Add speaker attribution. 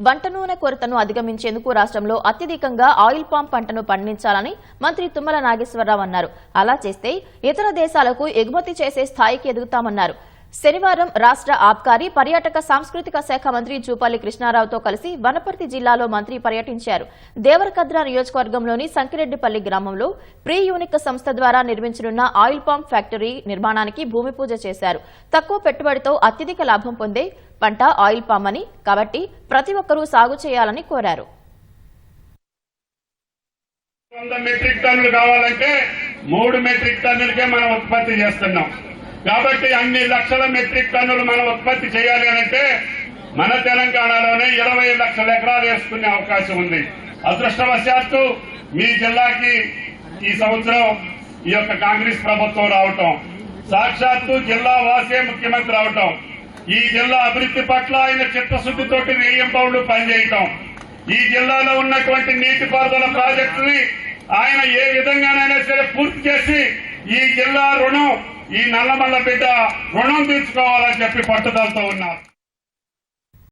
Speaker 1: వంట నూనె కొరతను అధిగమించేందుకు రాష్ట్రంలో అత్యధికంగా ఆయిల్ పామ్ పంటను పండించాలని మంత్రి తుమ్మల నాగేశ్వరరావు అన్నారు. అలా చేస్తే ఇతర దేశాలకు ఎగుమతి చేసే స్థాయికి ఎదుగుతామన్నారు. శనివారం రాష్ట్ర ఆబ్కారీ పర్యాటక సాంస్కృతిక శాఖ మంత్రి జూపల్లి కృష్ణారావుతో కలిసి వనపర్తి జిల్లాలో మంత్రి పర్యటించారు. దేవరకద్ర నియోజకవర్గంలోని సంకిరెడ్డిపల్లి గ్రామంలో ప్రీ యూనిక్ సంస్థ ద్వారా నిర్మించనున్న ఆయిల్ పామ్ ఫ్యాక్టరీ నిర్మాణానికి భూమి పూజ చేశారు. తక్కువ పెట్టుబడితో అత్యధిక లాభం పొందే పంట ఆయిల్ పామ్ అని, కాబట్టి ప్రతి ఒక్కరూ సాగు చేయాలని కోరారు.
Speaker 2: 100 మెట్రిక్ టన్నులు కావాలంటే 3 మెట్రిక్ టన్నులకే మనం ఉత్పత్తి చేస్తున్నాం. కాబట్టి అన్ని లక్షల మెట్రిక్ టన్నులు మనం ఉత్పత్తి చేయాలి అంటే మన తెలంగాణలోనే 20 లక్షల ఎకరాలు వేసుకునే అవకాశం ఉంది. అదృష్టవశాత్తు మీ జిల్లాకి ఈ సంవత్సరం ఈ యొక్క కాంగ్రెస్ ప్రభుత్వం రావటం, సాక్షాత్తు జిల్లా వాసే ముఖ్యమంత్రి రావటం, ఈ జిల్లా అభివృద్ధి పట్ల ఆయన చిత్తశుద్దితోటి వేయింపౌళ్లు పనిచేయటం, ఈ జిల్లాలో ఉన్నటువంటి నీటిపారుదల ప్రాజెక్టుని ఆయన ఏ విధంగానైనా సరే పూర్తి చేసి ఈ జిల్లా రుణం, ఈ నల్లమల్ల బిడ్డ రుణం తీర్చుకోవాలని చెప్పి పట్టుదలతో ఉన్నారు.